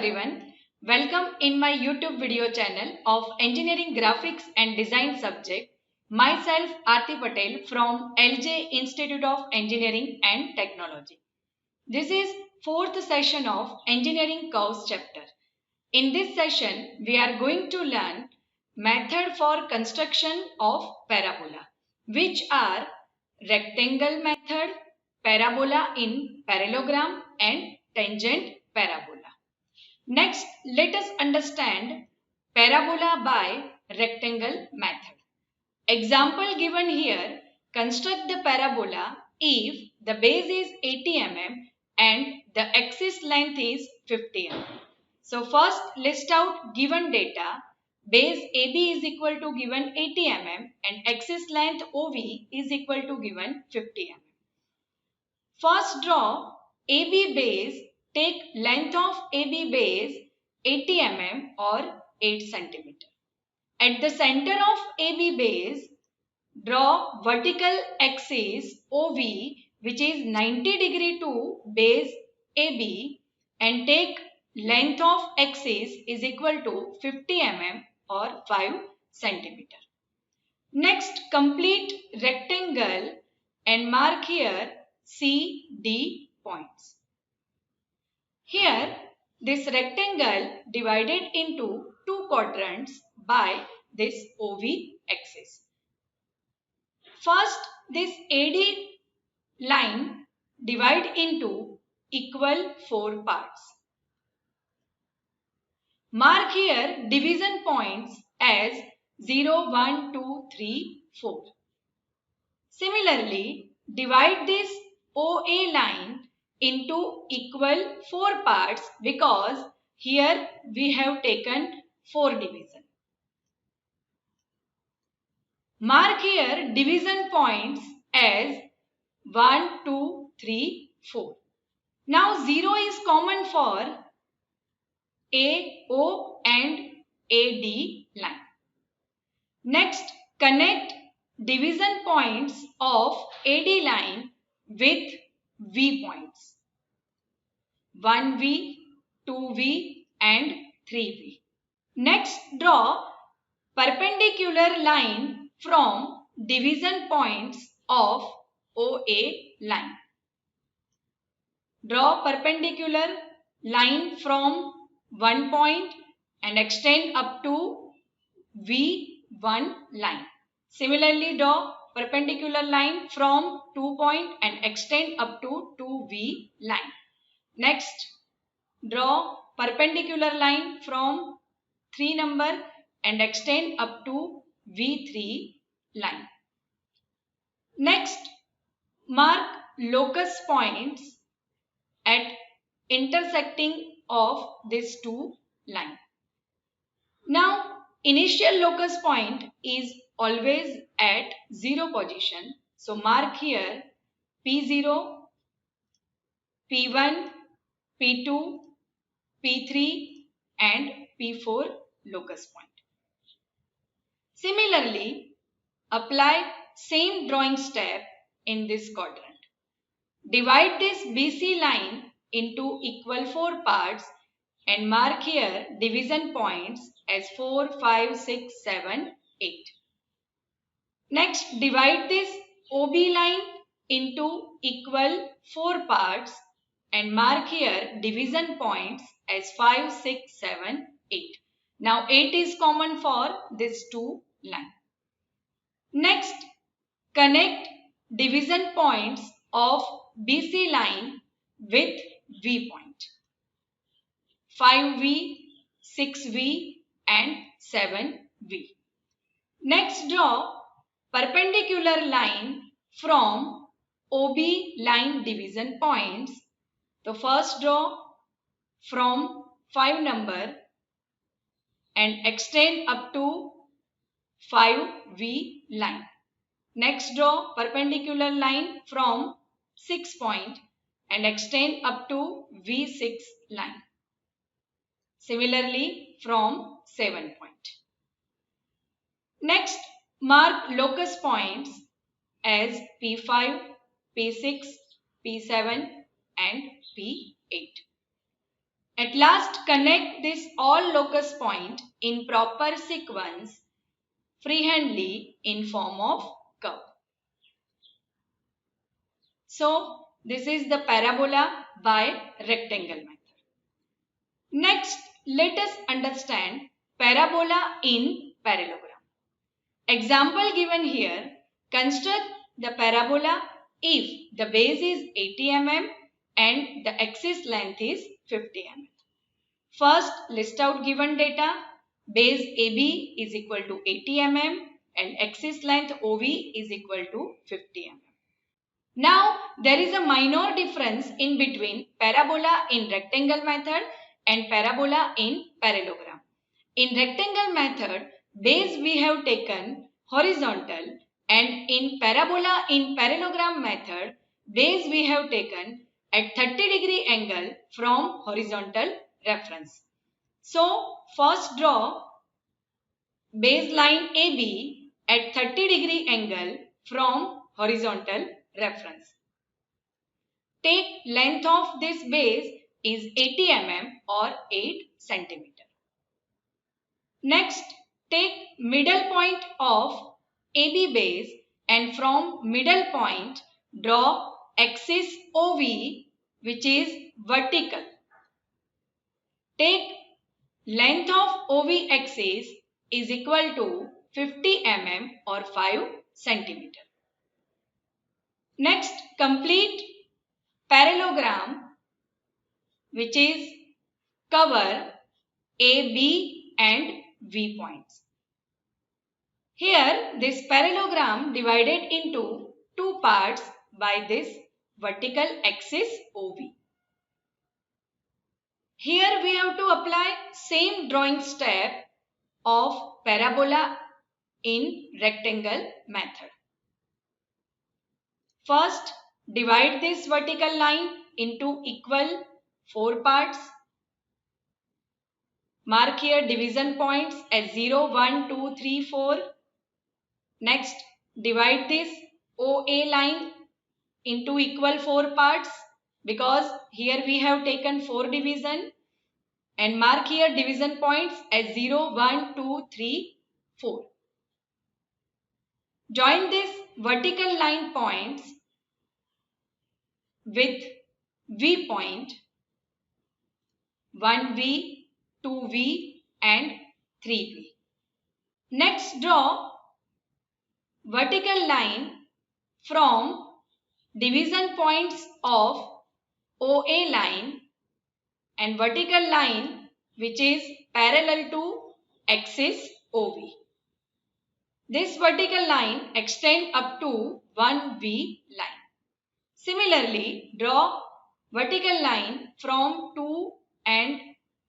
everyone. Welcome in my YouTube video channel of Engineering Graphics and Design subject. Myself Aarti Patel from LJ Institute of Engineering and Technology. This is fourth session of Engineering Curves chapter. In this session, we are going to learn method for construction of parabola, which are rectangle method, parabola in parallelogram and tangent parabola. Next, let us understand parabola by rectangle method. Example given here, construct the parabola if the base is 80 mm and the axis length is 50 mm. So first list out given data. Base AB is equal to given 80 mm and axis length OV is equal to given 50 mm. First draw AB base. Take length of AB base 80 mm or 8 cm. At the center of AB base, draw vertical axis OV which is 90 degree to base AB and take length of axis is equal to 50 mm or 5 cm. Next, complete rectangle and mark here CD points. Here, this rectangle divided into two quadrants by this OV axis. First, this AD line divide into equal 4 parts. Mark here division points as 0, 1, 2, 3, 4. Similarly, divide this OA line into equal 4 parts because here we have taken 4 division. Mark here division points as 1, 2, 3, 4. Now 0 is common for AO and AD line. Next, connect division points of AD line with V points. 1V, 2V and 3V. Next, draw perpendicular line from division points of OA line. Draw perpendicular line from one point and extend up to V1 line. Similarly, draw perpendicular line from 2 point and extend up to 2V line. Next, draw perpendicular line from 3 number and extend up to V3 line. Next, mark locus points at intersecting of these two lines. Now, initial locus point is always at 0 position. So, mark here P0, P1, P2, P3 and P4 locus point. Similarly, apply same drawing step in this quadrant. Divide this BC line into equal 4 parts and mark here division points as 4, 5, 6, 7, 8. Next, divide this OB line into equal 4 parts and mark here division points as 5, 6, 7, 8. Now 8 is common for these two lines. Next, connect division points of BC line with V point. 5V, 6V and 7V. Next, draw perpendicular line from OB line division points. The first draw from 5 number and extend up to 5V line. Next, draw perpendicular line from 6 point and extend up to V6 line. Similarly, from 7 point. Next, mark locus points as P5, P6, P7 and P8. At last, connect this all locus point in proper sequence freehandly in form of curve. So, this is the parabola by rectangle method. Next, let us understand parabola in parallelogram. Example given here, construct the parabola if the base is 80 mm and the axis length is 50 mm. First, list out given data. Base AB is equal to 80 mm and axis length OV is equal to 50 mm. Now, there is a minor difference in between parabola in rectangle method and parabola in parallelogram. In rectangle method, base we have taken horizontal, and in parabola in parallelogram method, base we have taken at 30-degree angle from horizontal reference. So, first draw baseline AB at 30-degree angle from horizontal reference. Take length of this base is 80 mm or 8 cm. Next, take middle point of AB base and from middle point draw axis OV which is vertical. Take length of OV axis is equal to 50 mm or 5 cm. Next, complete parallelogram which is cover A, B and V points. Here, this parallelogram divided into two parts by this vertical axis OV. Here we have to apply same drawing step of parabola in rectangle method. First, divide this vertical line into equal 4 parts. Mark here division points as 0, 1, 2, 3, 4. Next, divide this OA line into equal 4 parts because here we have taken 4 division, and mark here division points as 0, 1, 2, 3, 4. Join this vertical line points with V point 1V, 2V and 3V. Next, draw vertical line from division points of OA line and vertical line which is parallel to axis OV. This vertical line extends up to 1V line. Similarly, draw vertical line from 2 and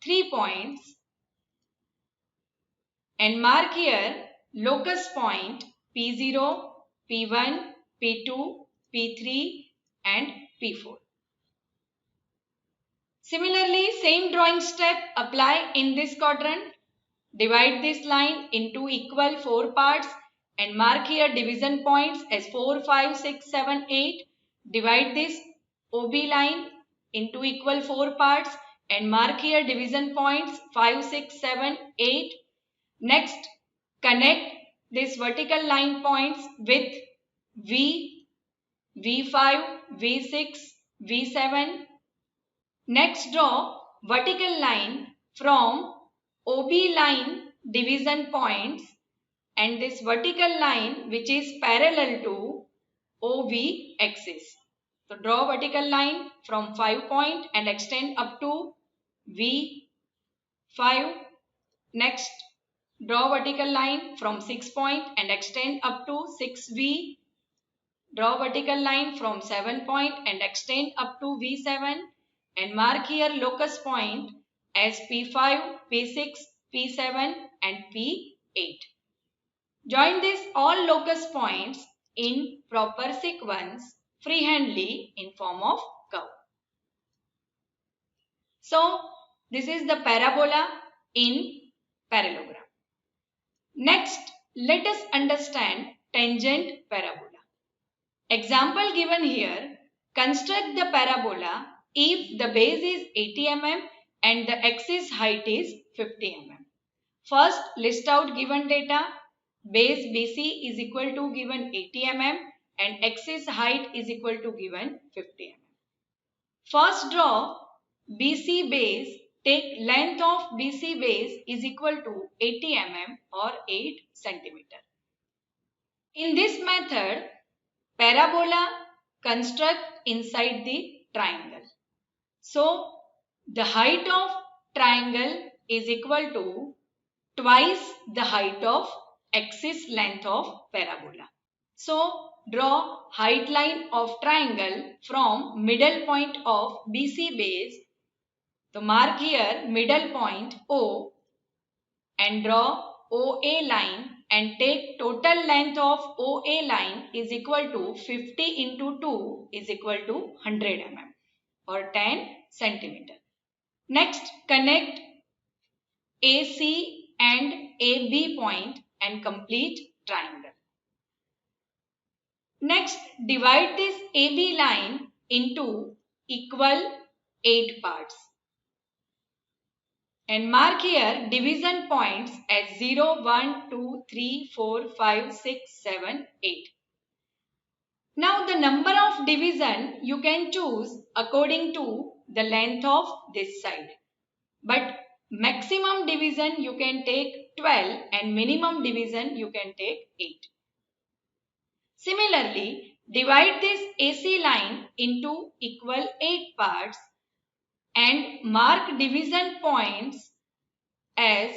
3 points and mark here locus point P0, P1, P2, P3 and P4. Similarly, same drawing step apply in this quadrant. Divide this line into equal 4 parts and mark here division points as 4, 5, 6, 7, 8. Divide this OB line into equal 4 parts and mark here division points 5, 6, 7, 8. Next, connect this vertical line points with V, V5, V6, V7. Next, draw vertical line from OB line division points and this vertical line which is parallel to OV axis. So, draw vertical line from 5 point and extend up to V5. Next, draw vertical line from 6 point and extend up to 6V. Draw vertical line from 7 point and extend up to V7 and mark here locus point as P5, P6, P7 and P8. Join these all locus points in proper sequence freehandly in form of curve. So, this is the parabola in parallelogram. Next, let us understand tangent parabola. Example given here, construct the parabola if the base is 80 mm and the axis height is 50 mm. First, list out given data. Base BC is equal to given 80 mm and axis height is equal to given 50 mm. First draw BC base. Take length of BC base is equal to 80 mm or 8 cm. In this method, parabola construct inside the triangle. So, the height of triangle is equal to twice the height of axis length of parabola. So, draw height line of triangle from middle point of BC base. So, mark here middle point O and draw OA line and take total length of OA line is equal to 50 into 2 is equal to 100 mm or 10 centimeter. Next, connect AC and AB point and complete triangle. Next, divide this AB line into equal 8 parts and mark here division points as 0, 1, 2, 3, 4, 5, 6, 7, 8. Now the number of division you can choose according to the length of this side. But maximum division you can take 12 and minimum division you can take 8. Similarly, divide this AC line into equal 8 parts and mark division points as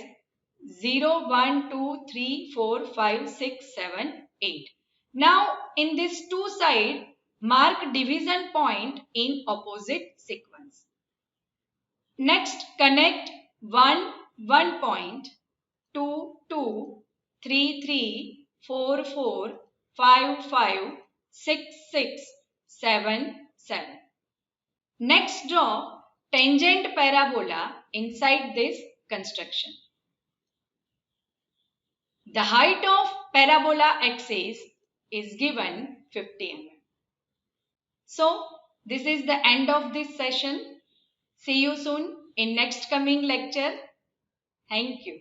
0, 1, 2, 3, 4, 5, 6, 7, 8. Now, in this two side, mark division point in opposite sequence. Next, connect 1, 1 point, 2, 2, 3, 3, 4, 4, 5, 5, 6, 6, 7, 7. Next, draw tangent parabola inside this construction. The height of parabola axis is given 50 mm. So, this is the end of this session. See you soon in next coming lecture. Thank you.